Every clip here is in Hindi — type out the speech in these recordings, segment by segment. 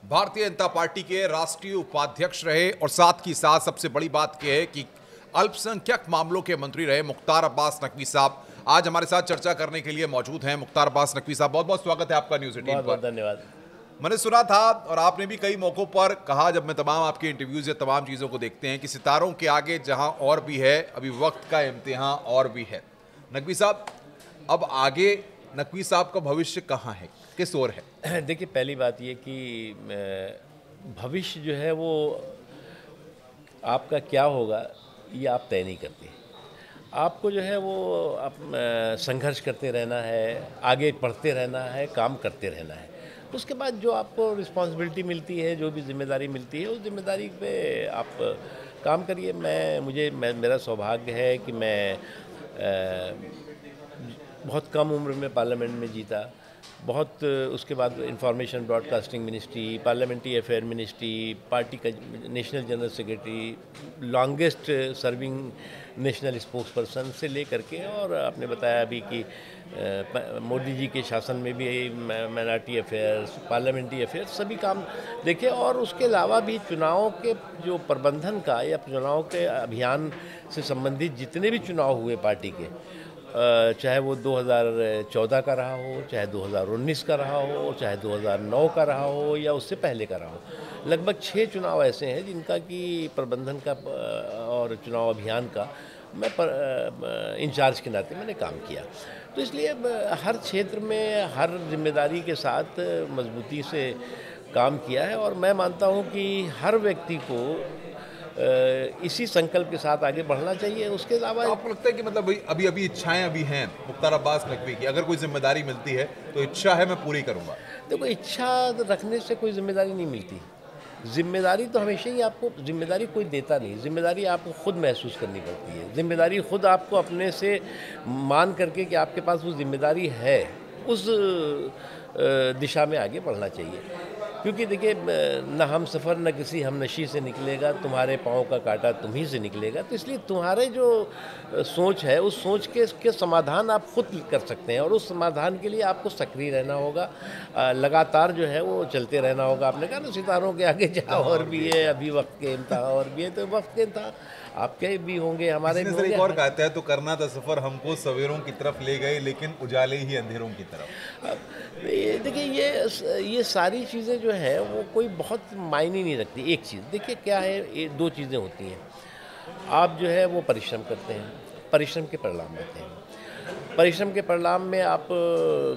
भारतीय जनता पार्टी के राष्ट्रीय उपाध्यक्ष रहे और साथ ही साथ सबसे बड़ी बात यह है कि अल्पसंख्यक मामलों के मंत्री रहे मुख्तार अब्बास नकवी साहब आज हमारे साथ चर्चा करने के लिए मौजूद हैं। मुख्तार अब्बास नकवी साहब, बहुत बहुत स्वागत है आपका न्यूज़ 18 पर। बहुत धन्यवाद। मैंने सुना था और आपने भी कई मौकों पर कहा, जब मैं तमाम आपके इंटरव्यूज या तमाम चीज़ों को देखते हैं, कि सितारों के आगे जहां और भी है अभी वक्त का इम्तिहान और भी है। नकवी साहब, अब आगे नकवी साहब का भविष्य कहाँ है, किस ओर है? देखिए, पहली बात ये कि भविष्य जो है वो आपका क्या होगा ये आप तय नहीं करते। आपको जो है वो आप संघर्ष करते रहना है, आगे बढ़ते रहना है, काम करते रहना है। उसके बाद जो आपको रिस्पॉन्सिबिलिटी मिलती है, जो भी जिम्मेदारी मिलती है, उस जिम्मेदारी पे आप काम करिए। मेरा सौभाग्य है कि मैं बहुत कम उम्र में पार्लियामेंट में जीता। बहुत उसके बाद information broadcasting ministry, parliamentary affair ministry, party का national general secretary, longest serving national spokesperson से लेकर के, और आपने बताया अभी कि मोदी जी के शासन में भी माइनॉरिटी अफेयर्स, पार्लियामेंट्री अफेयर्स, सभी काम देखे। और उसके अलावा भी चुनावों के जो प्रबंधन का या चुनाव के अभियान से संबंधित जितने भी चुनाव हुए पार्टी के, चाहे वो 2014 का रहा हो, चाहे 2019 का रहा हो, चाहे 2009 का रहा हो, या उससे पहले का रहा हो, लगभग 6 चुनाव ऐसे हैं जिनका कि प्रबंधन का और चुनाव अभियान का मैं इंचार्ज के नाते मैंने काम किया। तो इसलिए हर क्षेत्र में हर जिम्मेदारी के साथ मजबूती से काम किया है, और मैं मानता हूँ कि हर व्यक्ति को इसी संकल्प के साथ आगे बढ़ना चाहिए। उसके अलावा तो आपको लगता है कि मतलब अभी इच्छाएं अभी हैं मुख्तार अब्बास नकवी की, अगर कोई जिम्मेदारी मिलती है तो इच्छा है मैं पूरी करूंगा? देखो, इच्छा रखने से कोई जिम्मेदारी नहीं मिलती। जिम्मेदारी तो हमेशा ही आपको, जिम्मेदारी कोई देता नहीं, जिम्मेदारी आपको खुद महसूस करनी पड़ती है। जिम्मेदारी खुद आपको अपने से मान करके कि आपके पास वो जिम्मेदारी है, उस दिशा में आगे बढ़ना चाहिए। क्योंकि देखिए, न हम सफ़र न किसी हम नशी से निकलेगा, तुम्हारे पाँव का कांटा तुम्ही से निकलेगा। तो इसलिए तुम्हारे जो सोच है, उस सोच के समाधान आप खुद कर सकते हैं, और उस समाधान के लिए आपको सक्रिय रहना होगा, लगातार जो है वो चलते रहना होगा। आपने कहा ना, सितारों के आगे जहाँ और भी है, अभी वक्त के इम्तिहान और भी है, तो वक्त के इम्तिहान आपके भी होंगे, हमारे भी होंगे। एक और कहता है, तो करना था सफ़र हमको सवेरों की तरफ ले गए, लेकिन उजाले ही अंधेरों की तरफ। देखिए, ये सारी चीज़ें जो है वो कोई बहुत मायने नहीं रखती। एक चीज़ देखिए क्या है, ये 2 चीज़ें होती हैं। आप जो है वो परिश्रम करते हैं, परिश्रम के परिणाम आते हैं। परिश्रम के परिणाम में आप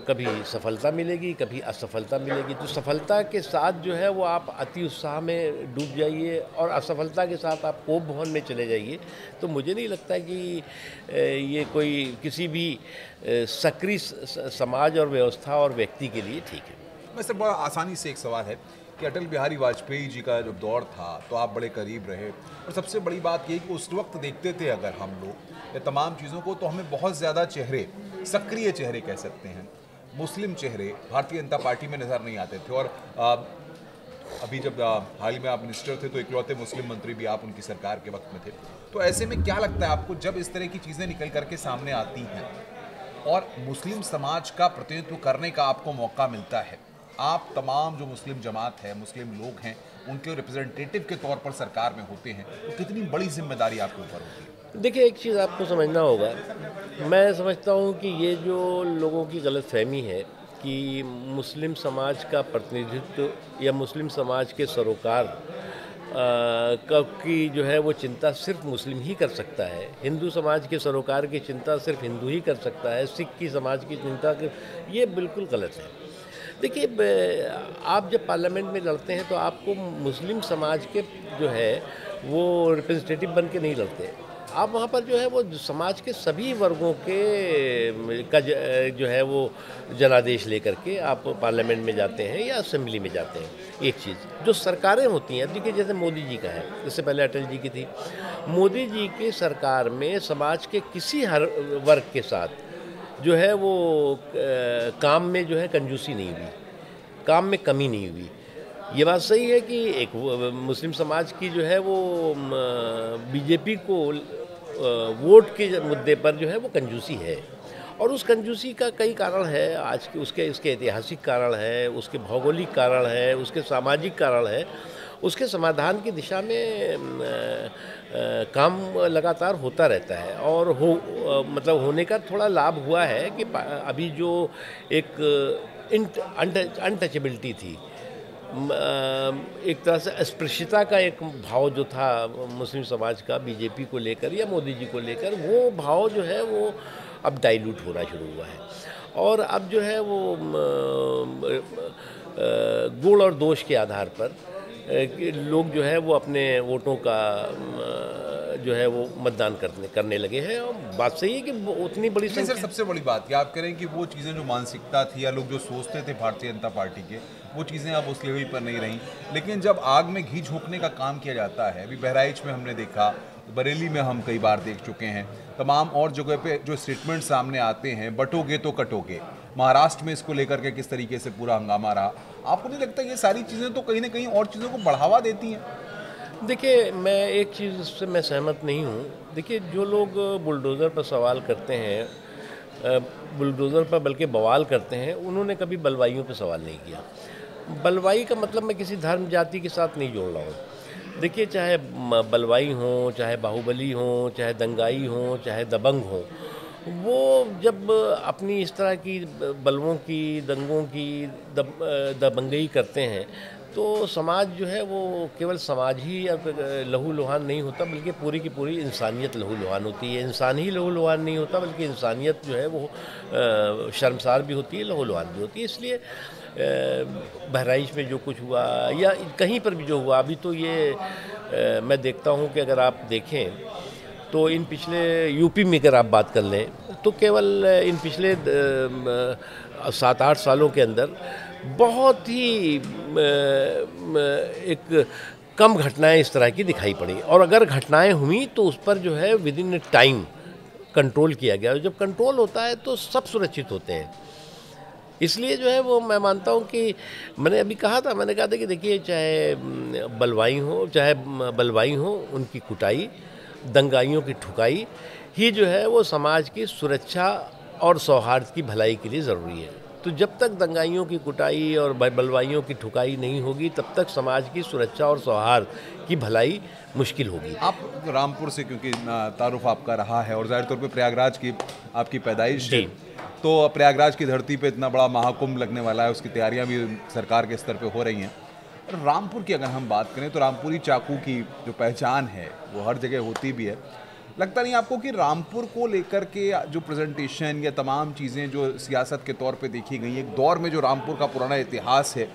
कभी सफलता मिलेगी, कभी असफलता मिलेगी। तो सफलता के साथ जो है वो आप अति उत्साह में डूब जाइए, और असफलता के साथ आप कोप भवन में चले जाइए। तो मुझे नहीं लगता कि ये कोई किसी भी सक्रिय समाज और व्यवस्था और व्यक्ति के लिए ठीक है। वैसे बड़ा आसानी से एक सवाल है कि अटल बिहारी वाजपेयी जी का जब दौर था तो आप बड़े करीब रहे, और सबसे बड़ी बात ये कि उस वक्त देखते थे अगर हम लोग ये तमाम चीज़ों को, तो हमें बहुत ज़्यादा चेहरे, सक्रिय चेहरे कह सकते हैं, मुस्लिम चेहरे भारतीय जनता पार्टी में नज़र नहीं आते थे। और अभी जब हाल ही में आप मिनिस्टर थे तो इकलौते मुस्लिम मंत्री भी आप उनकी सरकार के वक्त में थे। तो ऐसे में क्या लगता है आपको, जब इस तरह की चीज़ें निकल करके सामने आती हैं और मुस्लिम समाज का प्रतिनिधित्व करने का आपको मौका मिलता है, आप तमाम जो मुस्लिम जमात है, मुस्लिम लोग हैं, उनके रिप्रेजेंटेटिव के तौर पर सरकार में होते हैं, तो कितनी बड़ी जिम्मेदारी आपके ऊपर होती है? देखिए, एक चीज़ आपको समझना होगा। मैं समझता हूँ कि ये जो लोगों की गलतफहमी है कि मुस्लिम समाज का प्रतिनिधित्व या मुस्लिम समाज के सरोकार की जो है वो चिंता सिर्फ मुस्लिम ही कर सकता है, हिंदू समाज के सरोकार की चिंता सिर्फ हिंदू ही कर सकता है, सिख की समाज की चिंता ये बिल्कुल गलत है। देखिए, आप जब पार्लियामेंट में लड़ते हैं तो आपको मुस्लिम समाज के जो है वो रिप्रेजेंटेटिव बन के नहीं लड़ते। आप वहाँ पर जो है वो समाज के सभी वर्गों के जो है वो जनादेश लेकर के आप पार्लियामेंट में जाते हैं या असेंबली में जाते हैं। एक चीज़ जो सरकारें होती हैं, देखिए जैसे मोदी जी का है, इससे पहले अटल जी की थी। मोदी जी की सरकार में समाज के किसी हर वर्ग के साथ जो है वो काम में जो है कंजूसी नहीं हुई, काम में कमी नहीं हुई। ये बात सही है कि एक मुस्लिम समाज की जो है वो बीजेपी को वोट के मुद्दे पर जो है वो कंजूसी है, और उस कंजूसी का कई कारण है आज के, उसके ऐतिहासिक कारण है, उसके भौगोलिक कारण है, उसके सामाजिक कारण है। उसके समाधान की दिशा में काम लगातार होता रहता है और मतलब होने का थोड़ा लाभ हुआ है कि अभी जो एक अनटचेबिलिटी थी, एक तरह से अस्पृश्यता का एक भाव जो था मुस्लिम समाज का बीजेपी को लेकर या मोदी जी को लेकर, वो भाव जो है वो अब डाइल्यूट होना शुरू हुआ है और अब जो है वो गुण और दोष के आधार पर लोग जो है वो अपने वोटों का जो है वो मतदान करने लगे हैं। और बात सही है कि उतनी बड़ी संख्या। सर सबसे बड़ी बात क्या आप करें कि वो चीज़ें जो मानसिकता थी या लोग जो सोचते थे भारतीय जनता पार्टी के, वो चीज़ें अब उस लेवल पर नहीं रहीं। लेकिन जब आग में घी झोंकने का काम किया जाता है, अभी बहराइच में हमने देखा, बरेली में हम कई बार देख चुके हैं, तमाम और जगह पे जो स्टेटमेंट सामने आते हैं, बटोगे तो कटोगे। महाराष्ट्र में इसको लेकर के किस तरीके से पूरा हंगामा रहा, आपको नहीं लगता ये सारी चीज़ें तो कहीं ना कहीं और चीज़ों को बढ़ावा देती हैं? देखिए, मैं एक चीज़ से मैं सहमत नहीं हूँ। देखिए, जो लोग बुलडोज़र पर सवाल करते हैं, बुलडोज़र पर बल्कि बवाल करते हैं, उन्होंने कभी बलवाइयों पर सवाल नहीं किया। बलवाई का मतलब मैं किसी धर्म जाति के साथ नहीं जोड़ रहा हूँ। देखिए, चाहे बलवाई हों, चाहे बाहुबली हों, चाहे दंगाई हों, चाहे दबंग हों, वो जब अपनी इस तरह की बलवों की, दंगों की दबंगई करते हैं, तो समाज जो है वो केवल समाज ही लहू लुहान नहीं होता, बल्कि पूरी की पूरी इंसानियत लहू लुहान होती है। इंसान ही लहू लुहान नहीं होता, बल्कि इंसानियत जो है वो शर्मसार भी होती है, लहू लुहान भी होती है। इसलिए बहराइच में जो कुछ हुआ या कहीं पर भी जो हुआ, अभी तो ये मैं देखता हूँ कि अगर आप देखें तो इन पिछले यूपी में अगर आप बात कर लें तो केवल इन पिछले 7-8 सालों के अंदर बहुत ही एक कम घटनाएं इस तरह की दिखाई पड़ी, और अगर घटनाएं हुई तो उस पर जो है विद इन टाइम कंट्रोल किया गया। जब कंट्रोल होता है तो सब सुरक्षित होते हैं। इसलिए जो है वो मैं मानता हूँ कि मैंने अभी कहा था, मैंने कहा था कि देखिए, चाहे बलवाई हो उनकी कुटाई, दंगाइयों की ठुकाई ही जो है वो समाज की सुरक्षा और सौहार्द की भलाई के लिए ज़रूरी है। तो जब तक दंगाइयों की कुटाई और बलवाइयों की ठुकाई नहीं होगी, तब तक समाज की सुरक्षा और सौहार्द की भलाई मुश्किल होगी। आप रामपुर से, क्योंकि तारुफ आपका रहा है और जाहिर तौर पे प्रयागराज की आपकी पैदाइश है, तो प्रयागराज की धरती पे इतना बड़ा महाकुंभ लगने वाला है, उसकी तैयारियां भी सरकार के स्तर पे हो रही हैं। रामपुर की अगर हम बात करें तो रामपुरी चाकू की जो पहचान है वो हर जगह होती भी है। लगता नहीं आपको कि रामपुर को लेकर के जो प्रेजेंटेशन या तमाम चीज़ें जो सियासत के तौर पे देखी गई, एक दौर में जो रामपुर का पुराना इतिहास है,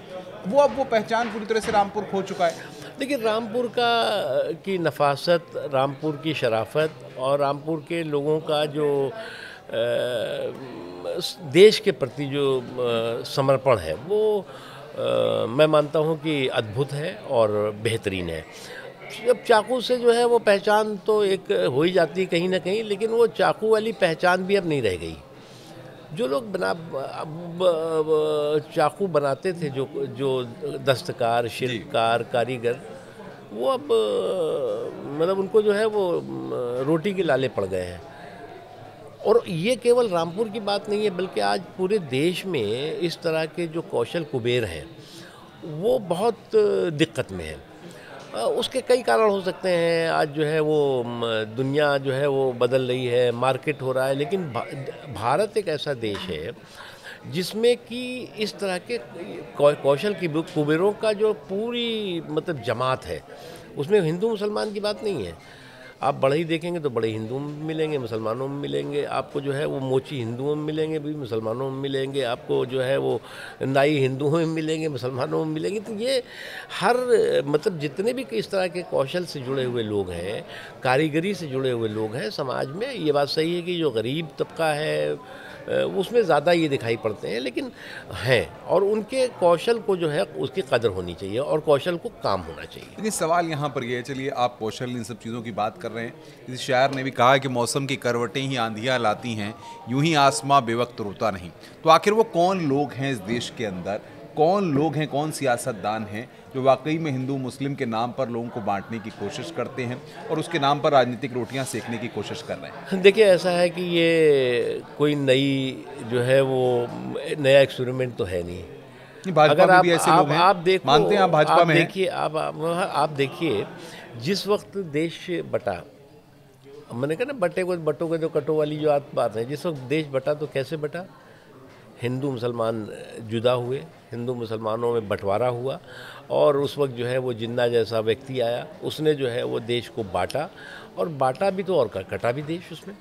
वो अब वो पहचान पूरी तरह से रामपुर खो चुका है? देखिए, रामपुर की नफासत, रामपुर की शराफत और रामपुर के लोगों का जो देश के प्रति जो समर्पण है, वो मैं मानता हूँ कि अद्भुत है और बेहतरीन है। अब चाकू से जो है वो पहचान तो एक हो ही जाती है कहीं ना कहीं, लेकिन वो चाकू वाली पहचान भी अब नहीं रह गई। जो लोग चाकू बनाते थे, जो दस्तकार, शिल्पकार, कारीगर, वो अब मतलब उनको जो है वो रोटी के लाले पड़ गए हैं। और ये केवल रामपुर की बात नहीं है, बल्कि आज पूरे देश में इस तरह के जो कौशल कुबेर हैं वो बहुत दिक्कत में है। उसके कई कारण हो सकते हैं। आज जो है वो दुनिया जो है वो बदल रही है, मार्केट हो रहा है, लेकिन भारत एक ऐसा देश है जिसमें कि इस तरह के कौशल की कुबेरों का जो पूरी मतलब जमात है, उसमें हिंदू मुसलमान की बात नहीं है। आप बड़े ही देखेंगे तो बड़े हिंदुओं में मिलेंगे, मुसलमानों में मिलेंगे, आपको जो है वो मोची हिंदुओं में मिलेंगे, भी मुसलमानों में मिलेंगे, आपको जो है वो नाई हिंदुओं में मिलेंगे, मुसलमानों में मिलेंगे। तो ये हर मतलब जितने भी इस तरह के कौशल से जुड़े हुए लोग हैं, कारीगरी से जुड़े हुए लोग हैं समाज में, ये बात सही है कि जो गरीब तबका है उसमें ज़्यादा ये दिखाई पड़ते हैं, लेकिन हैं, और उनके कौशल को जो है उसकी कदर होनी चाहिए और कौशल को काम होना चाहिए। लेकिन सवाल यहाँ पर ये है, चलिए आप कौशल इन सब चीज़ों की बात कर रहे हैं, किसी शायर ने भी कहा कि मौसम की करवटें ही आंधियाँ लाती हैं, यूं ही आसमां बेवक्त रुकता नहीं। तो आखिर वो कौन लोग हैं इस देश के अंदर कौन लोग हैं, कौन सियासतदान हैं जो वाकई में हिंदू मुस्लिम के नाम पर लोगों को बांटने की कोशिश करते हैं और उसके नाम पर राजनीतिक रोटियां सेकने की कोशिश कर रहे हैं? देखिए, ऐसा है कि ये कोई नई जो है वो नया एक्सपेरिमेंट तो है नहीं। भाजपा अगर में भी ऐसे लोग हैं, आप देखो, मानते हैं आप भाजपा में हैं? देखिए, आप देखिए, जिस वक्त देश बटा, मैंने कहा ना, बटे को बटो के तो कटो वाली जो बात है, जिस वक्त देश बटा तो कैसे बटा? हिंदू मुसलमान जुदा हुए, हिंदू मुसलमानों में बंटवारा हुआ, और उस वक्त जो है वो जिन्ना जैसा व्यक्ति आया, उसने जो है वो देश को बांटा, और बांटा भी तो और कटा भी देश उसमें।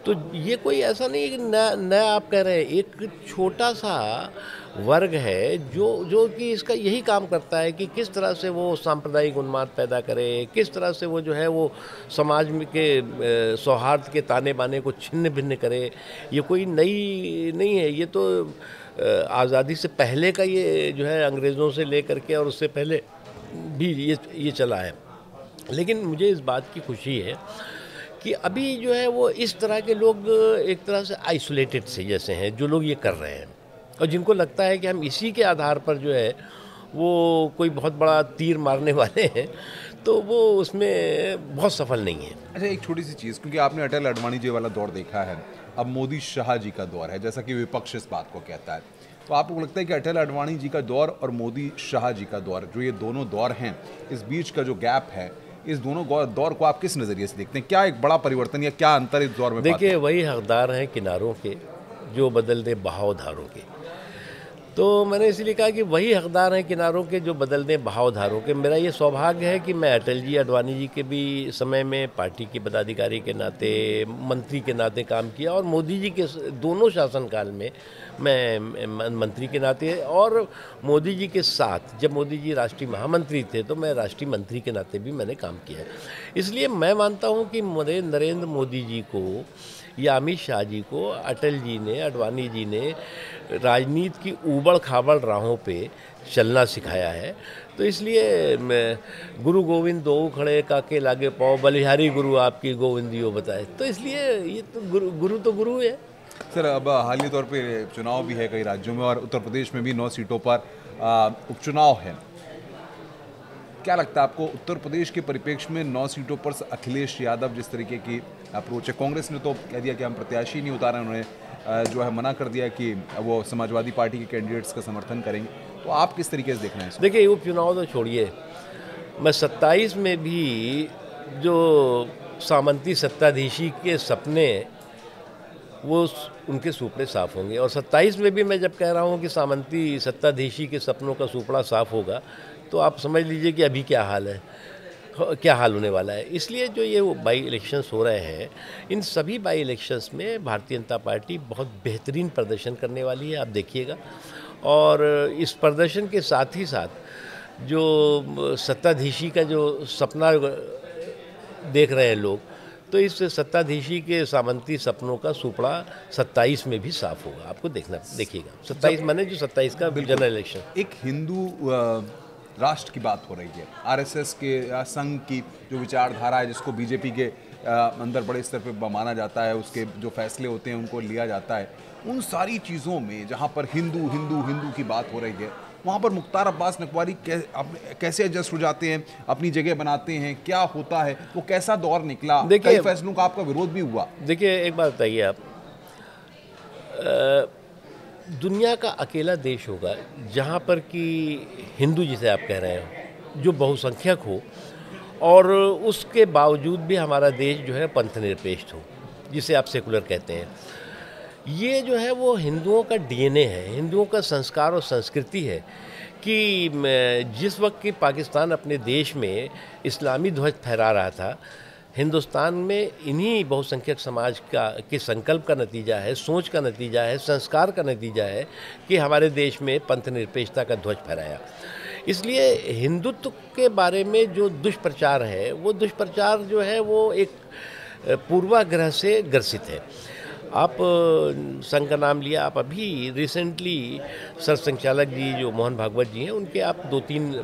तो ये कोई ऐसा नहीं है कि नया आप कह रहे हैं, एक छोटा सा वर्ग है जो कि इसका यही काम करता है कि किस तरह से वो सांप्रदायिक उन्माद पैदा करे, किस तरह से वो जो है वो समाज में के सौहार्द के ताने बाने को छिन्न भिन्न करे। ये कोई नई नहीं है, ये तो आज़ादी से पहले का ये जो है अंग्रेज़ों से लेकर के और उससे पहले भी ये चला है। लेकिन मुझे इस बात की खुशी है कि अभी जो है वो इस तरह के लोग एक तरह से आइसोलेटेड से जैसे हैं, जो लोग ये कर रहे हैं और जिनको लगता है कि हम इसी के आधार पर जो है वो कोई बहुत बड़ा तीर मारने वाले हैं, तो वो उसमें बहुत सफल नहीं है। अच्छा, एक छोटी सी चीज़, क्योंकि आपने अटल अडवाणी जी वाला दौर देखा है, अब मोदी शाह जी का दौर है, जैसा कि विपक्ष इस बात को कहता है, तो आपको लगता है कि अटल अडवाणी जी का दौर और मोदी शाह जी का दौर, जो ये दोनों दौर हैं, इस बीच का जो गैप है, इस दोनों दौर को आप किस नज़रिए से देखते हैं? क्या एक बड़ा परिवर्तन या क्या अंतर इस दौर में? देखिए, वही हकदार हैं किनारों के जो बदल दे बहाव धारों के। तो मैंने इसलिए कहा कि वही हकदार हैं किनारों के जो बदल दें बहाव धारों के। मेरा ये सौभाग्य है कि मैं अटल जी अडवाणी जी के भी समय में पार्टी के पदाधिकारी के नाते, मंत्री के नाते काम किया, और मोदी जी के दोनों शासनकाल में मैं मंत्री के नाते, और मोदी जी के साथ जब मोदी जी राष्ट्रीय महामंत्री थे तो मैं राष्ट्रीय मंत्री के नाते भी मैंने काम किया है। इसलिए मैं मानता हूँ कि नरेंद्र मोदी जी को या अमित शाह जी को अटल जी ने, अडवाणी जी ने राजनीति की ऊबड़ खाबड़ राहों पे चलना सिखाया है। तो इसलिए गुरु गोविंद दो खड़े काके लागे पाओ, बलिहारी गुरु आपकी गोविंदियो बताए। तो इसलिए ये तो गुरु तो गुरु है। सर, अब हालिया तौर पे चुनाव भी है कई राज्यों में, और उत्तर प्रदेश में भी 9 सीटों पर उपचुनाव है। क्या लगता है आपको, उत्तर प्रदेश के परिप्रेक्ष्य में 9 सीटों पर अखिलेश यादव जिस तरीके की अप्रोच है, कांग्रेस ने तो कह दिया कि हम प्रत्याशी नहीं उतारे, उन्होंने जो है मना कर दिया कि वो समाजवादी पार्टी के कैंडिडेट्स का समर्थन करेंगे, तो आप किस तरीके से देखना है इसको? देखिए, उपचुनाव तो छोड़िए, मैं 27 में भी जो सामंती सत्ताधीशी के सपने, वो उनके सुपड़े साफ होंगे, और 27 में भी मैं जब कह रहा हूँ कि सामंती सत्ताधीशी के सपनों का सुपड़ा साफ होगा, तो आप समझ लीजिए कि अभी क्या हाल है, क्या हाल होने वाला है। इसलिए जो ये बाई इलेक्शंस हो रहे हैं, इन सभी बाई इलेक्शंस में भारतीय जनता पार्टी बहुत बेहतरीन प्रदर्शन करने वाली है, आप देखिएगा। और इस प्रदर्शन के साथ ही साथ जो सत्ताधीशी का जो सपना देख रहे हैं लोग, तो इस सत्ताधीशी के सामंती सपनों का सुपड़ा 27 में भी साफ होगा, आपको देखिएगा। 27 माने जो 27 का जनरल इलेक्शन। एक हिंदू राष्ट्र की बात हो रही है, आरएसएस के संघ की जो विचारधारा है, जिसको बीजेपी के अंदर बड़े स्तर पे माना जाता है, उसके जो फैसले होते हैं उनको लिया जाता है, उन सारी चीज़ों में जहाँ पर हिंदू हिंदू हिंदू की बात हो रही है, वहाँ पर मुख्तार अब्बास नकवी कैसे एडजस्ट हो जाते हैं, अपनी जगह बनाते हैं, क्या होता है, वो कैसा दौर निकला? कई फैसलों का आपका विरोध भी हुआ। देखिए, एक बात बताइए आप, दुनिया का अकेला देश होगा जहाँ पर कि हिंदू, जिसे आप कह रहे हो, जो बहुसंख्यक हो, और उसके बावजूद भी हमारा देश जो है पंथनिरपेक्ष हो, जिसे आप सेकुलर कहते हैं। ये जो है वो हिंदुओं का डीएनए है, हिंदुओं का संस्कार और संस्कृति है कि जिस वक्त कि पाकिस्तान अपने देश में इस्लामी ध्वज फहरा रहा था, हिंदुस्तान में इन्हीं बहुसंख्यक समाज के संकल्प का नतीजा है, सोच का नतीजा है, संस्कार का नतीजा है कि हमारे देश में पंथनिरपेक्षता का ध्वज फहराया। इसलिए हिंदुत्व के बारे में जो दुष्प्रचार है, वो दुष्प्रचार जो है वो एक पूर्वाग्रह से ग्रसित है। आप संघ का नाम लिया, आप अभी रिसेंटली सर संचालक जी जो मोहन भागवत जी हैं, उनके आप 2-3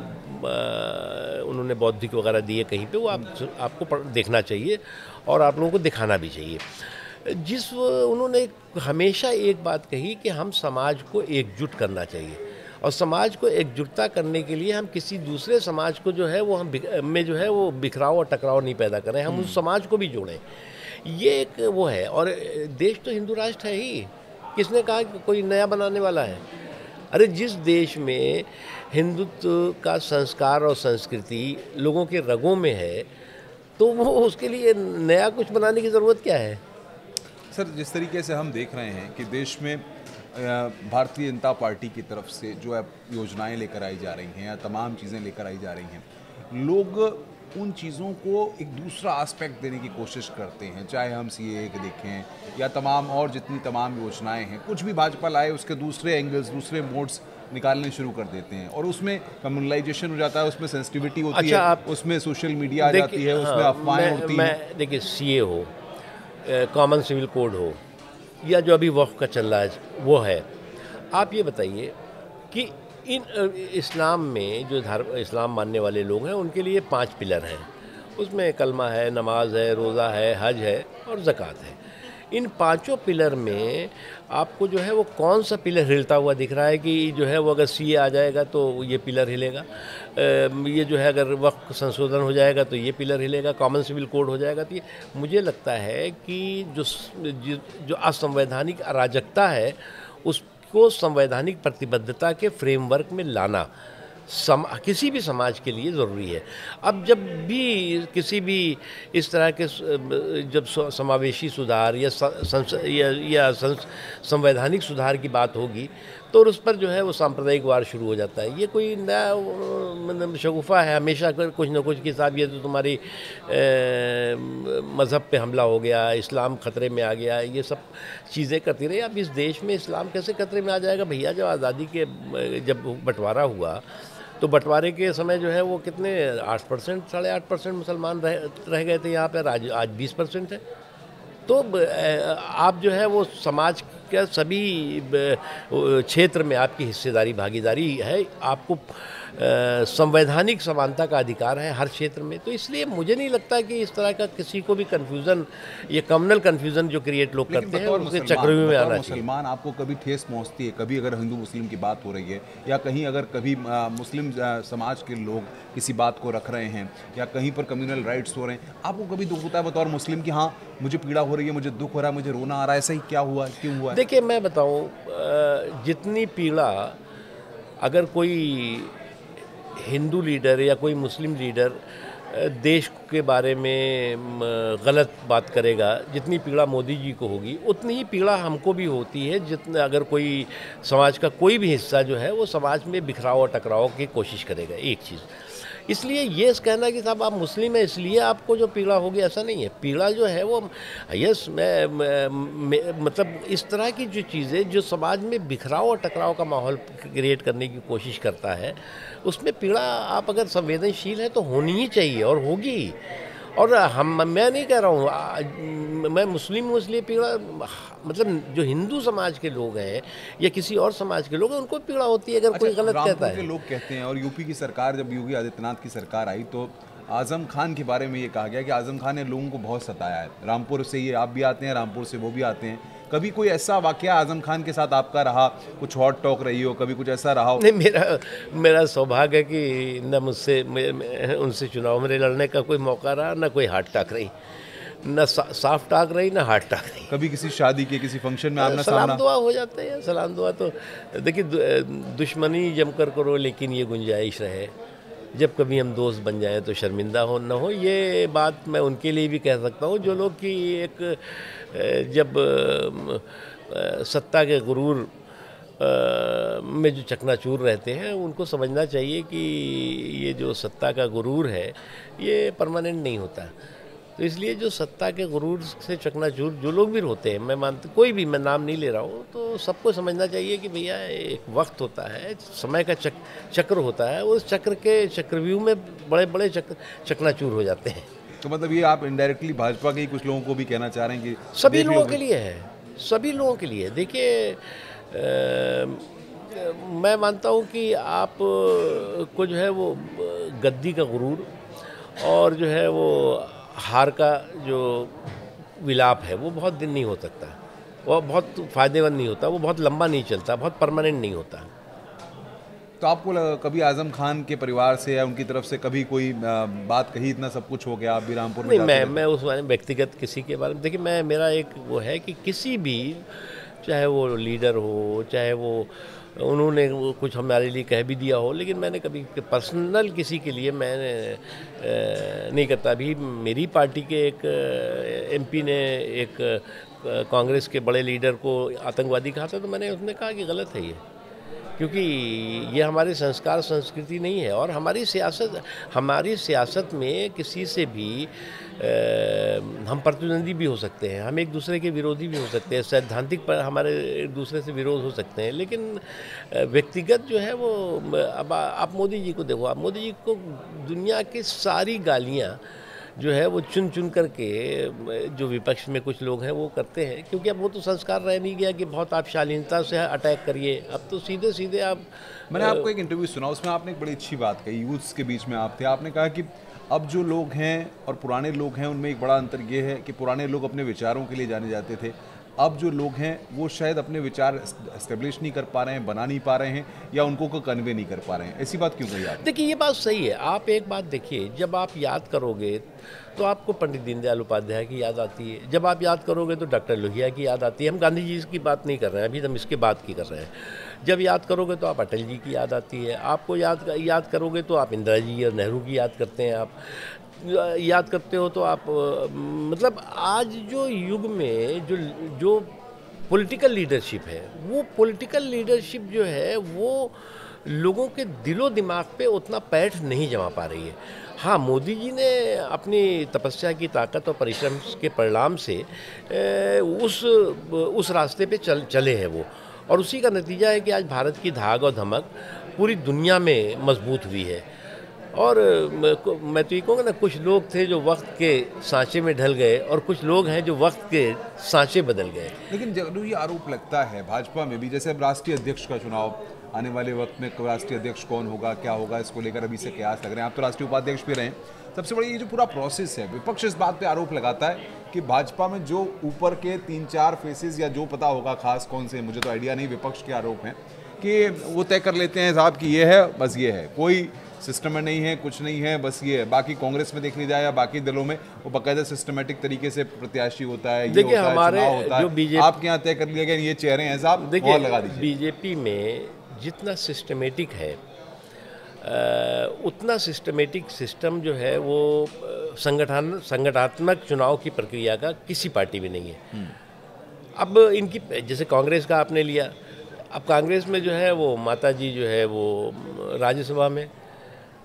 उन्होंने बौद्धिक वगैरह दिए कहीं पे, वो आपको देखना चाहिए और आप लोगों को दिखाना भी चाहिए। उन्होंने हमेशा एक बात कही कि हम समाज को एकजुट करना चाहिए, और समाज को एकजुटता करने के लिए हम किसी दूसरे समाज को जो है वो में जो है वो बिखराव और टकराव नहीं पैदा करें, हम उस समाज को भी जोड़ें। ये एक वो है। और देश तो हिंदू राष्ट्र है ही, किसने कहा कि कोई नया बनाने वाला है? अरे जिस देश में हिंदुत्व का संस्कार और संस्कृति लोगों के रगों में है, तो वो उसके लिए नया कुछ बनाने की ज़रूरत क्या है? सर, जिस तरीके से हम देख रहे हैं कि देश में भारतीय जनता पार्टी की तरफ से जो है योजनाएं लेकर आई जा रही हैं या तमाम चीज़ें लेकर आई जा रही हैं, लोग उन चीज़ों को एक दूसरा एस्पेक्ट देने की कोशिश करते हैं, चाहे हम सीएए के देखें या तमाम और जितनी तमाम योजनाएं हैं, कुछ भी भाजपा लाए उसके दूसरे एंगल्स, दूसरे मोड्स निकालने शुरू कर देते हैं और उसमें कम्युनलाइजेशन हो जाता है, उसमें सेंसिटिविटी होती है, उसमें सोशल मीडिया आ जाती है, उसमें अफवाहें उड़ती हैं। देखिए, सीए हो, कॉमन सिविल कोड हो, या जो अभी वक्फ का चल रहा है वो है, आप ये बताइए कि इन इस्लाम में जो इस्लाम मानने वाले लोग हैं उनके लिए 5 पिलर हैं। उसमें कलमा है, नमाज है, रोज़ा है, हज है और ज़कात है। इन 5 पिलर में आपको जो है वो कौन सा पिलर हिलता हुआ दिख रहा है कि जो है वो अगर सीए आ जाएगा तो ये पिलर हिलेगा, ये जो है अगर वक्त संशोधन हो जाएगा तो ये पिलर हिलेगा, कॉमन सिविल कोड हो जाएगा तो ये? मुझे लगता है कि जो असंवैधानिक अराजकता है उसको संवैधानिक प्रतिबद्धता के फ्रेमवर्क में लाना किसी भी समाज के लिए ज़रूरी है। अब जब भी किसी भी इस तरह के जब समावेशी सुधार या संवैधानिक सुधार की बात होगी तो उस पर जो है वो सांप्रदायिक वार शुरू हो जाता है। ये कोई नया मतलब शगुफा है, हमेशा कुछ न कुछ के साथ ये तो तुम्हारी मज़हब पे हमला हो गया, इस्लाम खतरे में आ गया, ये सब चीज़ें करती रही। अब इस देश में इस्लाम कैसे खतरे में आ जाएगा भैया? जब आज़ादी के जब बंटवारा हुआ तो बंटवारे के समय जो है वो कितने 8%, 8.5% मुसलमान रह गए थे यहाँ पर, आज 20% है। तो आप जो है वो समाज के सभी क्षेत्र में आपकी हिस्सेदारी भागीदारी है, आपको संवैधानिक समानता का अधिकार है हर क्षेत्र में। तो इसलिए मुझे नहीं लगता कि इस तरह का किसी को भी कन्फ्यूज़न, ये कम्युनल कन्फ्यूज़न जो क्रिएट लोग करते हैं उसके चक्रव्यूह में आना चाहिए। मुसलमान आपको कभी ठेस पहुंचती है? कभी अगर हिंदू मुस्लिम की बात हो रही है या कहीं अगर कभी मुस्लिम समाज के लोग किसी बात को रख रहे हैं या कहीं पर कम्युनल राइट्स हो रहे हैं, आपको कभी दुख होता है बतौर मुस्लिम कि हाँ मुझे पीड़ा हो रही है, मुझे दुख हो रहा है, मुझे रोना आ रहा है, ऐसा ही क्या हुआ, क्यों हुआ? देखिए, मैं बताऊँ, जितनी पीड़ा अगर कोई हिंदू लीडर या कोई मुस्लिम लीडर देश के बारे में गलत बात करेगा, जितनी पीड़ा मोदी जी को होगी उतनी ही पीड़ा हमको भी होती है जितना अगर कोई समाज का कोई भी हिस्सा जो है वो समाज में बिखराव और टकराव की कोशिश करेगा। एक चीज़, इसलिए ये कहना कि साहब आप मुस्लिम है इसलिए आपको जो पीड़ा होगी, ऐसा नहीं है। पीड़ा जो है वो यस मतलब इस तरह की जो चीज़ें जो समाज में बिखराव और टकराव का माहौल क्रिएट करने की कोशिश करता है, उसमें पीड़ा आप अगर संवेदनशील है तो होनी ही चाहिए और होगी। और मैं नहीं कह रहा हूँ मैं मुस्लिम हूँ इसलिए पीड़ा, मतलब जो हिंदू समाज के लोग हैं या किसी और समाज के लोग हैं उनको पीड़ा होती है अगर कोई गलत कहता है। के लोग कहते हैं, और यूपी की सरकार, जब योगी आदित्यनाथ की सरकार आई तो आज़म खान के बारे में ये कहा गया कि आज़म खान ने लोगों को बहुत सताया है। रामपुर से ये आप भी आते हैं, रामपुर से वो भी आते हैं, कभी कोई ऐसा वाकया आज़म खान के साथ आपका रहा, कुछ हॉट टॉक रही हो, कभी कुछ ऐसा रहा हो? नहीं, मेरा सौभाग्य है कि न मुझसे उनसे चुनाव में लड़ने का कोई मौका रहा, न कोई हार्ट टॉक रही, न सॉफ्ट टॉक रही, न हार्ट टॉक रही। कभी किसी शादी के किसी फंक्शन में आमना सलाम दुआ हो जाता है। सलाम दुआ तो देखिए, दुश्मनी जमकर करो लेकिन ये गुंजाइश रहे, जब कभी हम दोस्त बन जाएं तो शर्मिंदा हो न हो। ये बात मैं उनके लिए भी कह सकता हूँ जो लोग कि एक जब सत्ता के गुरूर में जो चकनाचूर रहते हैं, उनको समझना चाहिए कि ये जो सत्ता का गुरूर है ये परमानेंट नहीं होता। तो इसलिए जो सत्ता के गुरूर से चकनाचूर जो लोग भी होते हैं, मैं मानता, कोई भी, मैं नाम नहीं ले रहा हूँ, तो सबको समझना चाहिए कि भैया एक वक्त होता है, समय का चक्र होता है, उस चक्र के चक्रव्यूह में बड़े बड़े चकनाचूर हो जाते हैं। तो मतलब ये आप इनडायरेक्टली भाजपा के ही कुछ लोगों को भी कहना चाह रहे हैं कि सभी लोगों के लिए है, सभी लोगों के लिए। देखिए, मैं मानता हूँ कि आप को जो है वो गद्दी का गुरूर और जो है वो हार का जो विलाप है वो बहुत दिन नहीं हो सकता, वो बहुत फ़ायदेमंद नहीं होता, वो बहुत लंबा नहीं चलता, बहुत परमानेंट नहीं होता। तो आपको कभी आजम खान के परिवार से या उनकी तरफ से कभी कोई बात कही, इतना सब कुछ हो गया, आप भी रामपुर में नहीं, जाते मैं उस बारे में व्यक्तिगत किसी के बारे में, देखिए मेरा एक वो है कि किसी भी, चाहे वो लीडर हो, चाहे वो उन्होंने वो कुछ हमारे लिए कह भी दिया हो, लेकिन मैंने कभी पर्सनल किसी के लिए मैंने नहीं करता। अभी मेरी पार्टी के एक एमपी ने एक कांग्रेस के बड़े लीडर को आतंकवादी कहा था, तो मैंने उसने कहा कि गलत है ये, क्योंकि ये हमारे संस्कार संस्कृति नहीं है। और हमारी सियासत में किसी से भी हम प्रतिद्वंदी भी हो सकते हैं, हम एक दूसरे के विरोधी भी हो सकते हैं, सैद्धांतिक पर हमारे एक दूसरे से विरोध हो सकते हैं, लेकिन व्यक्तिगत जो है वो, अब आप मोदी जी को देखो, आप मोदी जी को दुनिया की सारी गालियाँ जो है वो चुन चुन करके जो विपक्ष में कुछ लोग हैं वो करते हैं, क्योंकि अब वो तो संस्कार रह नहीं गया कि बहुत आप शालीनता से अटैक करिए, अब तो सीधे सीधे आप। मैंने आपको एक इंटरव्यू सुना, उसमें आपने एक बड़ी अच्छी बात कही, यूथ्स के बीच में आप थे, आपने कहा कि अब जो लोग हैं और पुराने लोग हैं उनमें एक बड़ा अंतर ये है कि पुराने लोग अपने विचारों के लिए जाने जाते थे, अब जो लोग हैं वो शायद अपने विचार एस्टेब्लिश नहीं कर पा रहे हैं, बना नहीं पा रहे हैं, या उनको को कन्वे नहीं कर पा रहे हैं। ऐसी बात क्यों कही आपने? देखिए ये बात सही है। आप एक बात देखिए, जब आप याद करोगे तो आपको पंडित दीनदयाल उपाध्याय की याद आती है, जब आप याद करोगे तो डॉक्टर लोहिया की याद आती है। हम गांधी जी की बात नहीं कर रहे हैं, अभी हम इसके बात की कर रहे हैं। जब याद करोगे तो आप अटल जी की याद आती है, आपको याद करोगे तो आप इंदिरा जी और नेहरू की याद करते हैं, आप याद करते हो तो आप मतलब आज जो युग में जो पॉलिटिकल लीडरशिप है, वो पॉलिटिकल लीडरशिप जो है वो लोगों के दिलो दिमाग पे उतना पैठ नहीं जमा पा रही है। हाँ, मोदी जी ने अपनी तपस्या की ताकत और परिश्रम के परिणाम से उस रास्ते पे चले हैं वो, और उसी का नतीजा है कि आज भारत की धाक और धमक पूरी दुनिया में मजबूत हुई है। और मैं तो ये कहूँगा ना, कुछ लोग थे जो वक्त के सांचे में ढल गए और कुछ लोग हैं जो वक्त के सांचे बदल गए। लेकिन जरूर ये आरोप लगता है भाजपा में भी, जैसे अब राष्ट्रीय अध्यक्ष का चुनाव आने वाले वक्त में, राष्ट्रीय अध्यक्ष कौन होगा, क्या होगा, इसको लेकर अभी से कयास लग रहे हैं। आप तो राष्ट्रीय उपाध्यक्ष भी रहे हैं। सबसे बड़ी ये जो पूरा प्रोसेस है, विपक्ष इस बात पे आरोप लगाता है कि भाजपा में जो ऊपर के 3-4 फेसेस, या जो पता होगा खास कौन से, मुझे तो आइडिया नहीं, विपक्ष के आरोप हैं कि वो तय कर लेते हैं साहब कि ये है, बस ये है, कोई सिस्टम में नहीं है, कुछ नहीं है, बस ये है। बाकी कांग्रेस में देखने जाए या बाकी दलों में वो बाकायदा सिस्टमेटिक तरीके से प्रत्याशी होता है, ये देखिए होता है, हमारे चुनाव होता जो है। बीजेपी, आपके यहाँ तय कर लिया गया ये चेहरे हैं साहब, देखिए लगा दीजिए। बीजेपी में जितना सिस्टमेटिक है उतना सिस्टमेटिक सिस्टम जो है वो संगठनात्मक चुनाव की प्रक्रिया का किसी पार्टी में नहीं है। अब इनकी, जैसे कांग्रेस का आपने लिया, अब कांग्रेस में जो है वो माता जी जो है वो राज्यसभा में,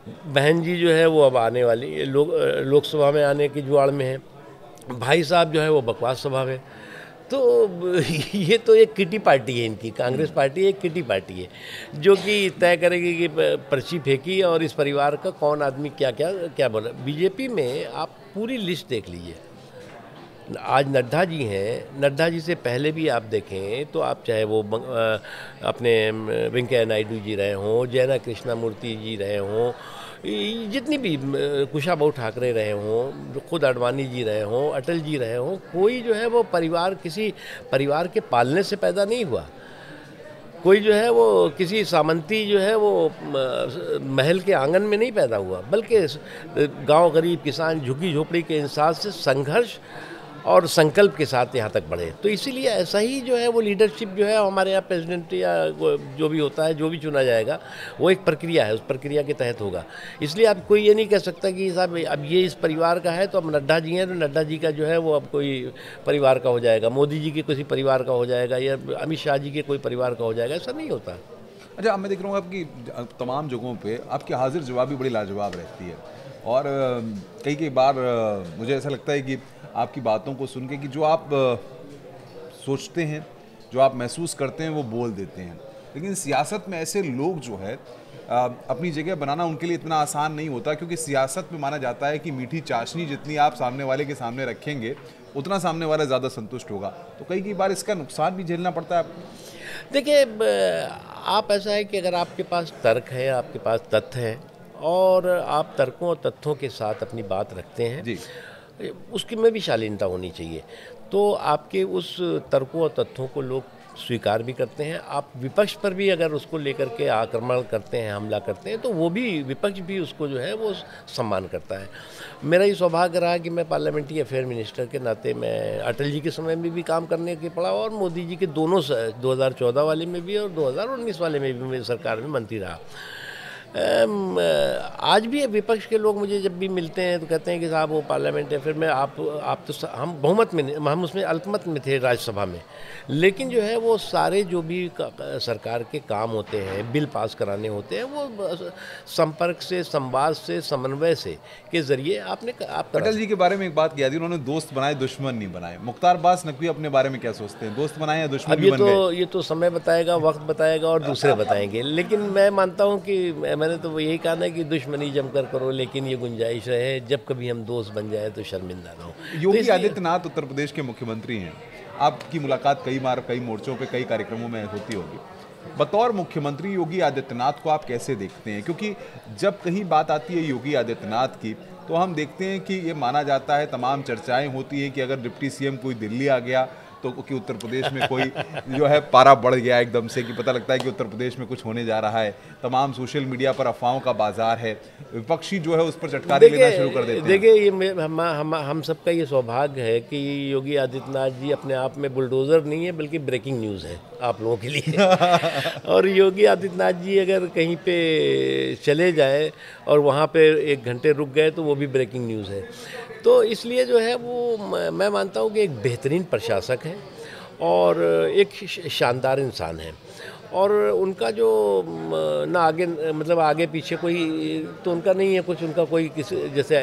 बहन जी जो है वो अब आने वाली लोकसभा में आने की जुआड़ में है, भाई साहब जो है वो बकवास सभा में। तो ये तो एक किटी पार्टी है इनकी, कांग्रेस पार्टी एक किटी पार्टी है जो कि तय करेगी कि पर्ची फेंकी और इस परिवार का कौन आदमी क्या क्या क्या बोला। बीजेपी में आप पूरी लिस्ट देख लीजिए, आज नड्डा जी हैं, नड्डा जी से पहले भी आप देखें तो आप चाहे वो अपने वेंकैया नायडू जी रहे हों, जयना कृष्णा मूर्ति जी रहे हों, जितनी भी कुशाभाऊ ठाकरे रहे हों, खुद अडवाणी जी रहे हों, अटल जी रहे हों, कोई जो है वो किसी परिवार के पालने से पैदा नहीं हुआ। कोई जो है वो किसी सामंती जो है वो महल के आंगन में नहीं पैदा हुआ, बल्कि गांव गरीब किसान झुग्गी झोपड़ी के इंसान से संघर्ष और संकल्प के साथ यहाँ तक बढ़े। तो इसीलिए ऐसा ही जो है वो लीडरशिप जो है हमारे यहाँ प्रेसिडेंट या जो भी होता है, जो भी चुना जाएगा, वो एक प्रक्रिया है, उस प्रक्रिया के तहत होगा। इसलिए अब कोई ये नहीं कह सकता कि साहब अब ये इस परिवार का है तो अब नड्डा जी हैं तो नड्डा जी का जो है वो अब कोई परिवार का हो जाएगा, मोदी जी के किसी परिवार का हो जाएगा, या अमित शाह जी के कोई परिवार का हो जाएगा, ऐसा नहीं होता। अच्छा, मैं देख रहा हूँ आपकी तमाम जगहों पे आपकी हाजिर जवाबी बड़ी लाजवाब रहती है, और कई बार मुझे ऐसा लगता है कि आपकी बातों को सुन के कि जो आप सोचते हैं, जो आप महसूस करते हैं, वो बोल देते हैं। लेकिन सियासत में ऐसे लोग जो है अपनी जगह बनाना उनके लिए इतना आसान नहीं होता, क्योंकि सियासत में माना जाता है कि मीठी चाशनी जितनी आप सामने वाले के सामने रखेंगे उतना सामने वाला ज़्यादा संतुष्ट होगा। तो कई बार इसका नुकसान भी झेलना पड़ता है। देखिए, आप ऐसा है कि अगर आपके पास तर्क है, आपके पास तथ्य है और आप तर्कों और तथ्यों के साथ अपनी बात रखते हैं जी, उसकी में भी शालीनता होनी चाहिए। तो आपके उस तर्कों और तथ्यों को लोग स्वीकार भी करते हैं। आप विपक्ष पर भी अगर उसको लेकर के आक्रमण करते हैं, हमला करते हैं, तो वो भी विपक्ष भी उसको जो है वो सम्मान करता है। मेरा ये सौभाग्य रहा कि मैं पार्लियामेंट्री अफेयर मिनिस्टर के नाते मैं अटल जी के समय में भी काम करने के पड़ा और मोदी जी के दोनों 2014 वाले में भी और 2019 वाले में भी मैं सरकार में मंत्री रहा। आज भी विपक्ष के लोग मुझे जब भी मिलते हैं तो कहते हैं कि साहब वो पार्लियामेंट है, फिर मैं आप तो हम बहुमत में, हम उसमें अल्पमत में थे राज्यसभा में, लेकिन जो है वो सारे जो भी सरकार के काम होते हैं, बिल पास कराने होते हैं, वो संपर्क से, संवाद से, समन्वय से के जरिए आप अटल जी के बारे में एक बात किया थी, उन्होंने दोस्त बनाए, दुश्मन नहीं बनाए। मुख्तार अब्बास नकवी अपने बारे में क्या सोचते हैं, दोस्त बनाए या दुश्मन भी बन गए? ये तो समय बताएगा, वक्त बताएगा और दूसरे बताएंगे, लेकिन मैं मानता हूँ कि मैंने तो यही कहा ना कि दुश्मनी जमकर करो, लेकिन ये गुंजाइश रहे जब कभी हम दोस्त बन जाए तो शर्मिंदा ना हो। योगी आदित्यनाथ उत्तर प्रदेश के मुख्यमंत्री हैं, आपकी मुलाकात कई बार कई मोर्चों पे कई कार्यक्रमों में होती होगी। बतौर मुख्यमंत्री योगी आदित्यनाथ को आप कैसे देखते हैं? क्योंकि जब कहीं बात आती है योगी आदित्यनाथ की तो हम देखते हैं कि ये माना जाता है, तमाम चर्चाएं होती हैं कि अगर डिप्टी सीएम कोई दिल्ली आ गया तो कि उत्तर प्रदेश में कोई जो है पारा बढ़ गया एकदम से, कि पता लगता है कि उत्तर प्रदेश में कुछ होने जा रहा है। तमाम सोशल मीडिया पर अफवाहों का बाजार है, विपक्षी जो है उस पर चटकारे लेना शुरू कर देते हैं। देखिए, ये हम सबका ये सौभाग्य है कि योगी आदित्यनाथ जी अपने आप में बुलडोज़र नहीं है बल्कि ब्रेकिंग न्यूज़ है आप लोगों के लिए और योगी आदित्यनाथ जी अगर कहीं पे चले जाए और वहाँ पे 1 घंटे रुक गए तो वो भी ब्रेकिंग न्यूज़ है। तो इसलिए जो है वो मैं मानता हूँ कि एक बेहतरीन प्रशासक है और एक शानदार इंसान है और उनका जो ना आगे मतलब आगे पीछे कोई तो उनका नहीं है कुछ, उनका कोई किसी जैसे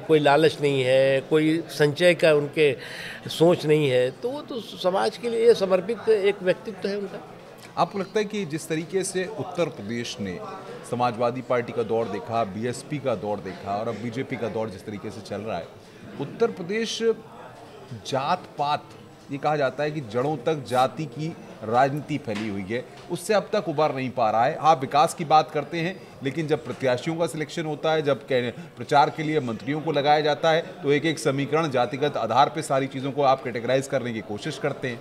कोई लालच नहीं है, कोई संचय का उनके सोच नहीं है, तो वो तो समाज के लिए समर्पित एक व्यक्तित्व है उनका। आपको लगता है कि जिस तरीके से उत्तर प्रदेश ने समाजवादी पार्टी का दौर देखा, बीएसपी का दौर देखा और अब बीजेपी का दौर जिस तरीके से चल रहा है, उत्तर प्रदेश जात पात, ये कहा जाता है कि जड़ों तक जाति की राजनीति फैली हुई है, उससे अब तक उबर नहीं पा रहा है। आप विकास की बात करते हैं, लेकिन जब प्रत्याशियों का सिलेक्शन होता है, जब प्रचार के लिए मंत्रियों को लगाया जाता है, तो एक एक समीकरण जातिगत आधार पर सारी चीज़ों को आप कैटेगराइज करने की कोशिश करते हैं।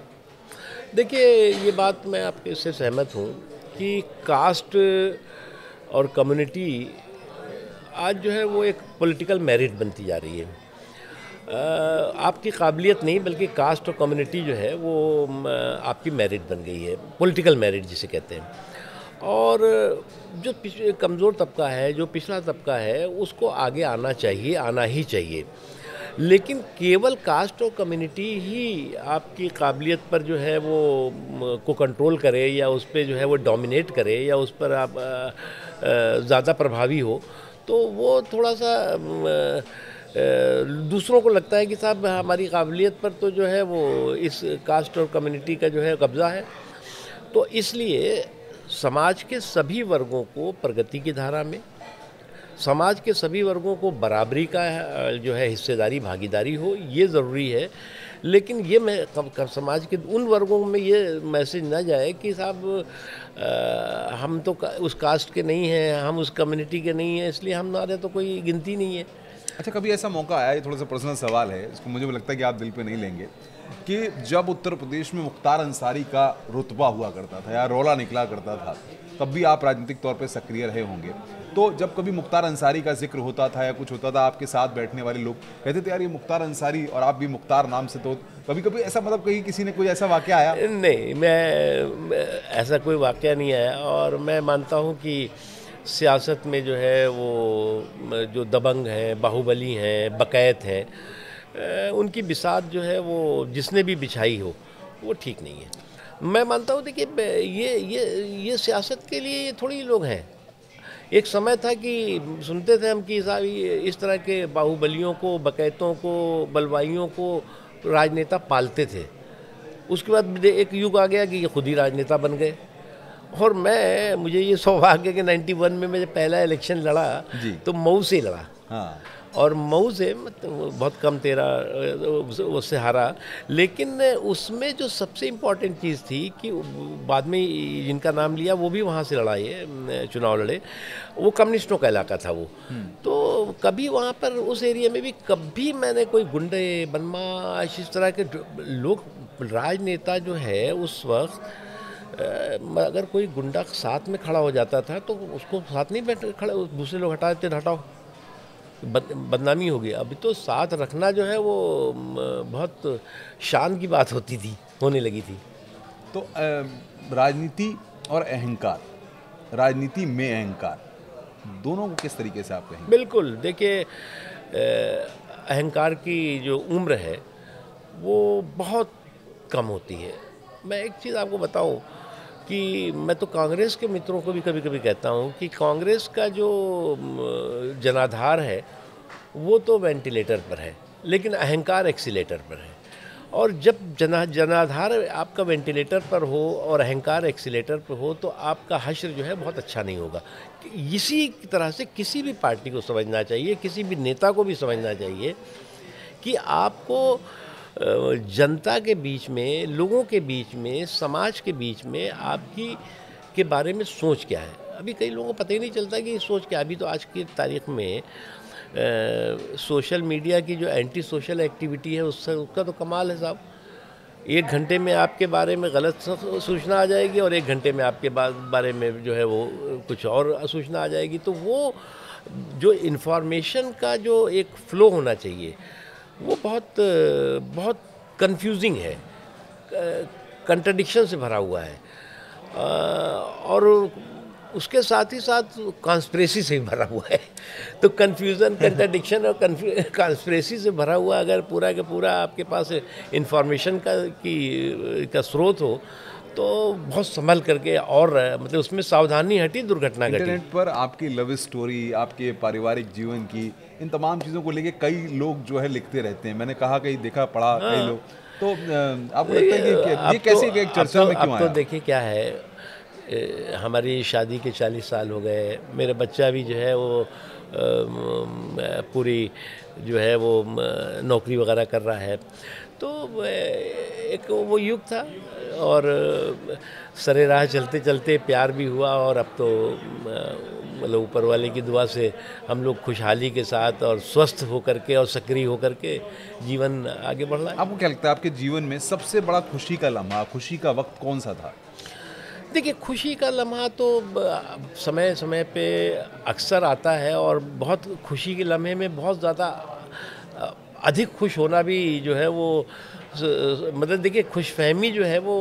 देखिए, ये बात मैं आपके से सहमत हूँ कि कास्ट और कम्युनिटी आज जो है वो एक पॉलिटिकल मेरिट बनती जा रही है। आपकी काबिलियत नहीं बल्कि कास्ट और कम्युनिटी जो है वो आपकी मेरिट बन गई है, पॉलिटिकल मेरिट जिसे कहते हैं। और जो कमज़ोर तबका है, जो पिछड़ा तबका है, उसको आगे आना चाहिए, आना ही चाहिए। लेकिन केवल कास्ट और कम्युनिटी ही आपकी काबिलियत पर जो है वो को कंट्रोल करे या उस पर जो है वो डोमिनेट करे या उस पर आप ज़्यादा प्रभावी हो, तो वो थोड़ा सा दूसरों को लगता है कि साहब हमारी काबिलियत पर तो जो है वो इस कास्ट और कम्युनिटी का जो है कब्ज़ा है। तो इसलिए समाज के सभी वर्गों को प्रगति की धारा में, समाज के सभी वर्गों को बराबरी का जो है हिस्सेदारी, भागीदारी हो, ये ज़रूरी है। लेकिन ये मैं समाज के उन वर्गों में ये मैसेज ना जाए कि साहब हम तो उस कास्ट के नहीं हैं, हम उस कम्युनिटी के नहीं हैं, इसलिए हमारे तो कोई गिनती नहीं है। अच्छा, कभी ऐसा मौका आया, ये थोड़ा सा पर्सनल सवाल है, इसको मुझे लगता है कि आप दिल पे नहीं लेंगे, कि जब उत्तर प्रदेश में मुख्तार अंसारी का रुतबा हुआ करता था या रौला निकला करता था, तब भी आप राजनीतिक तौर पे सक्रिय रहे होंगे, तो जब कभी मुख्तार अंसारी का जिक्र होता था या कुछ होता था, आपके साथ बैठने वाले लोग कहते थे यार ये मुख्तार अंसारी, और आप भी मुख्तार नाम से, तो कभी कभी ऐसा मतलब कहीं किसी ने कोई ऐसा वाकया आया? नहीं, मैं ऐसा कोई वाकया नहीं आया और मैं मानता हूँ कि सियासत में जो है वो जो दबंग हैं, बाहुबली हैं, बकैत हैं, उनकी बिसात जो है वो जिसने भी बिछाई हो वो ठीक नहीं है। मैं मानता हूँ देखिए ये सियासत के लिए ये थोड़ी लोग हैं। एक समय था कि सुनते थे हम कि साहब इस तरह के बाहुबलियों को, बकैतों को, बलवाइयों को राजनेता पालते थे। उसके बाद एक युग आ गया कि ये खुद ही राजनेता बन गए। और मुझे ये सौभाग्य कि 91 में मैं जब पहला इलेक्शन लड़ा तो मऊ से लड़ा। हाँ। और मऊ से बहुत कम 13 उससे हारा, लेकिन उसमें जो सबसे इम्पोर्टेंट चीज़ थी कि बाद में जिनका नाम लिया वो भी वहाँ से लड़ा, ये चुनाव लड़े, वो कम्युनिस्टों का इलाका था वो। तो कभी वहाँ पर उस एरिया में भी कभी मैंने कोई गुंडे, बदमाश, इस तरह के लोग राजनेता जो है उस वक्त अगर कोई गुंडा साथ में खड़ा हो जाता था तो उसको साथ नहीं बैठ खड़े, दूसरे लोग हटा देते, हटाओ, बदनामी होगी। अभी तो साथ रखना जो है वो बहुत शान की बात होती थी, होने लगी थी। तो राजनीति और अहंकार, राजनीति में अहंकार, दोनों को किस तरीके से आप कहेंगे? बिल्कुल, देखिए अहंकार की जो उम्र है वो बहुत कम होती है। मैं एक चीज़ आपको बताऊं कि मैं तो कांग्रेस के मित्रों को भी कभी कभी कहता हूं कि कांग्रेस का जो जनाधार है वो तो वेंटिलेटर पर है, लेकिन अहंकार एक्सीलेटर पर है। और जब जनाधार आपका वेंटिलेटर पर हो और अहंकार एक्सीलेटर पर हो तो आपका हश्र जो है बहुत अच्छा नहीं होगा। इसी तरह से किसी भी पार्टी को समझना चाहिए, किसी भी नेता को भी समझना चाहिए कि आपको जनता के बीच में, लोगों के बीच में, समाज के बीच में आपकी के बारे में सोच क्या है। अभी कई लोगों को पता ही नहीं चलता कि सोच क्या है। अभी तो आज की तारीख में सोशल मीडिया की जो एंटी सोशल एक्टिविटी है उसका तो कमाल है साहब। 1 घंटे में आपके बारे में गलत सूचना आ जाएगी और 1 घंटे में आपके बारे में जो है वो कुछ और सूचना आ जाएगी। तो वो जो इन्फॉर्मेशन का जो एक फ़्लो होना चाहिए वो बहुत बहुत कंफ्यूजिंग है, कंट्रडिक्शन से भरा हुआ है, और उसके साथ ही साथ कॉन्स्पिरेसी से भी भरा हुआ है। तो कन्फ्यूज़न, कंट्रडिक्शन और कॉन्स्पिरेसी से भरा हुआ अगर पूरा का पूरा आपके पास इन्फॉर्मेशन का स्रोत हो तो बहुत संभल करके, और मतलब उसमें सावधानी हटी, दुर्घटना घटी। इंटरनेट पर आपकी लव स्टोरी, आपके पारिवारिक जीवन की, इन तमाम चीज़ों को लेके कई लोग जो है लिखते रहते हैं। मैंने कहा, कहीं देखा पढ़ा, कई लोग। तो आपको लगता है कि ये कैसे एक चर्चा में क्यों आया? अब तो देखिए क्या है, हमारी शादी के 40 साल हो गए, मेरा बच्चा भी जो है वो पूरी जो है वो नौकरी वगैरह कर रहा है। तो एक वो युग था और सरे राह चलते चलते प्यार भी हुआ, और अब तो मतलब ऊपर वाले की दुआ से हम लोग खुशहाली के साथ और स्वस्थ होकर के और सक्रिय होकर के जीवन आगे बढ़ रहा है। आपको क्या लगता है आपके जीवन में सबसे बड़ा खुशी का लम्हा, खुशी का वक्त कौन सा था? देखिए, खुशी का लम्हा तो समय समय पे अक्सर आता है, और बहुत खुशी के लम्हे में बहुत ज़्यादा अधिक खुश होना भी जो है वो मतलब देखिए, खुशफहमी जो है वो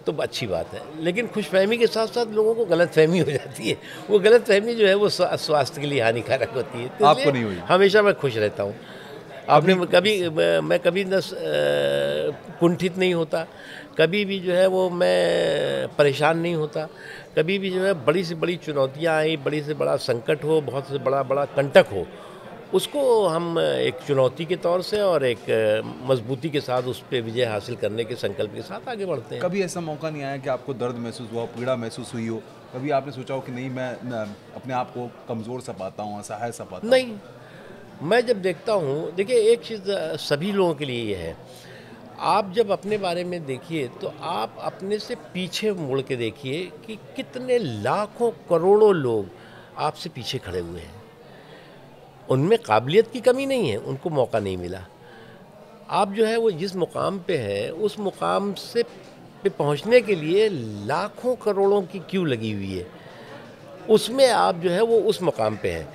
तो अच्छी बात है, लेकिन खुशफहमी के साथ साथ लोगों को गलतफहमी हो जाती है। वो गलतफहमी जो है वो स्वास्थ्य के लिए हानिकारक होती है। तो आपको नहीं हुई? हमेशा मैं खुश रहता हूँ। आपने मैं कभी न कुंठित नहीं होता, कभी भी जो है वो मैं परेशान नहीं होता। कभी भी जो है बड़ी से बड़ी चुनौतियाँ आई, बड़ी से बड़ा संकट हो, बहुत से बड़ा कंटक हो, उसको हम एक चुनौती के तौर से और एक मजबूती के साथ उस पर विजय हासिल करने के संकल्प के साथ आगे बढ़ते हैं। कभी ऐसा मौका नहीं आया कि आपको दर्द महसूस हुआ, पीड़ा महसूस हुई हो? कभी आपने सोचा हो कि नहीं, मैं अपने आप को कमज़ोर सा पाता हूँ, असहाय सा पाता हूँ? नहीं, मैं जब देखता हूँ, देखिए एक चीज़ सभी लोगों के लिए ये है, आप जब अपने बारे में देखिए तो आप अपने से पीछे मुड़ के देखिए कि कितने लाखों करोड़ों लोग आपसे पीछे खड़े हुए हैं। उनमें काबिलियत की कमी नहीं है, उनको मौका नहीं मिला। आप जो है वो जिस मुकाम पे हैं, उस मुकाम से पे पहुंचने के लिए लाखों करोड़ों की क्यू लगी हुई है, उसमें आप जो है वो उस मुकाम पे हैं।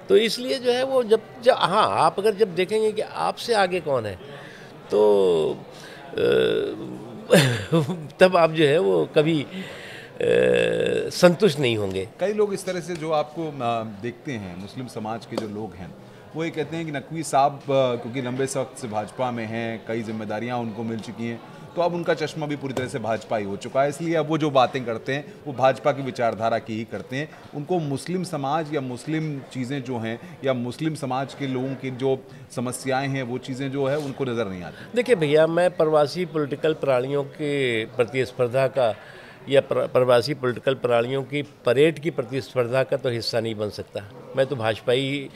तो इसलिए जो है वो जब हाँ, आप अगर जब देखेंगे कि आपसे आगे कौन है तो तब आप जो है वो कभी संतुष्ट नहीं होंगे। कई लोग इस तरह से जो आपको देखते हैं, मुस्लिम समाज के जो लोग हैं, वो ये कहते हैं कि नकवी साहब क्योंकि लंबे वक्त से भाजपा में हैं, कई जिम्मेदारियां उनको मिल चुकी हैं, तो अब उनका चश्मा भी पूरी तरह से भाजपा ही हो चुका है, इसलिए अब वो जो बातें करते हैं वो भाजपा की विचारधारा की ही करते हैं। उनको मुस्लिम समाज या मुस्लिम चीज़ें जो हैं या मुस्लिम समाज के लोगों की जो समस्याएं हैं वो चीज़ें जो है उनको नज़र नहीं आती। देखिए भैया, मैं प्रवासी पॉलिटिकल प्राणियों के प्रतिस्पर्धा का या प्रवासी पॉलिटिकल प्राणियों की परेड की प्रतिस्पर्धा का तो हिस्सा नहीं बन सकता। मैं तो भाजपाई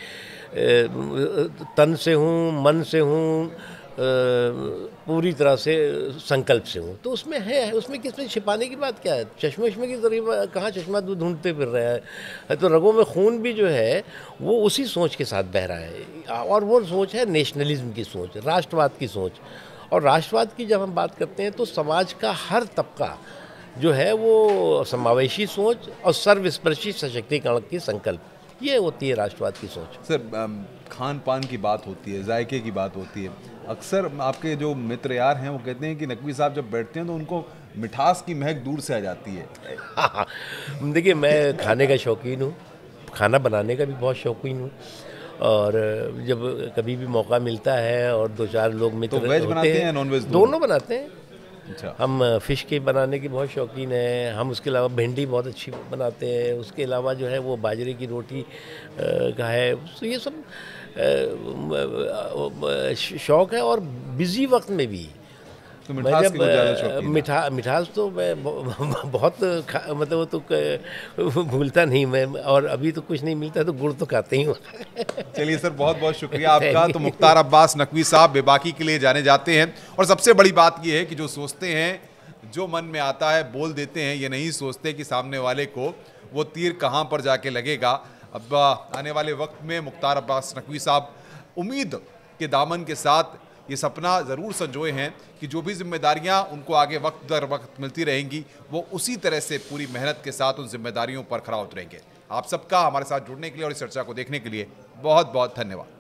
तन से हूँ, मन से हूँ, पूरी तरह से संकल्प से हूँ। तो उसमें है, उसमें किसमें छिपाने की बात क्या है? चश्मे की तरह कहाँ चश्मा ढूंढते फिर रहा है? तो रगों में खून भी जो है वो उसी सोच के साथ बह रहा है, और वो सोच है नेशनलिज्म की सोच, राष्ट्रवाद की सोच। और राष्ट्रवाद की जब हम बात करते हैं तो समाज का हर तबका जो है वो समावेशी सोच और सर्वस्पर्शी सशक्तिकरण की संकल्प, ये होती है राष्ट्रवाद की सोच। सर, खान पान की बात होती है, जायके की बात होती है, अक्सर आपके जो मित्र यार हैं वो कहते हैं कि नकवी साहब जब बैठते हैं तो उनको मिठास की महक दूर से आ जाती है। देखिए, मैं खाने का शौकीन हूँ, खाना बनाने का भी बहुत शौकीन हूँ, और जब कभी भी मौका मिलता है और 2-4 लोग मित्र तो वेज होते बनाते हैं या नॉन वेज? दोनों बनाते हैं। अच्छा। हम फ़िश के बनाने के बहुत शौकीन हैं। हम उसके अलावा भिंडी बहुत अच्छी बनाते हैं। उसके अलावा जो है वो बाजरे की रोटी का है। तो ये सब शौक़ है। और बिज़ी वक्त में भी तो मैं मिठास जब की कुछ ज़्यादा शौकीन है? मिठास तो मैं बहुत मतलब वो तो भूलता नहीं मैं, और अभी तो कुछ नहीं मिलता तो गुड़ तो खाते ही हूँ। चलिए सर, बहुत बहुत शुक्रिया आपका। तो मुख्तार अब्बास नकवी साहब बेबाकी के लिए जाने जाते हैं, और सबसे बड़ी बात यह है कि जो सोचते हैं, जो मन में आता है बोल देते हैं, ये नहीं सोचते कि सामने वाले को वो तीर कहाँ पर जाके लगेगा। अब आने वाले वक्त में मुख्तार अब्बास नकवी साहब उम्मीद के दामन के साथ ये सपना ज़रूर संजोए हैं कि जो भी जिम्मेदारियां उनको आगे वक्त दर वक्त मिलती रहेंगी, वो उसी तरह से पूरी मेहनत के साथ उन जिम्मेदारियों पर खरा उतरेंगे। आप सबका हमारे साथ जुड़ने के लिए और इस चर्चा को देखने के लिए बहुत बहुत धन्यवाद।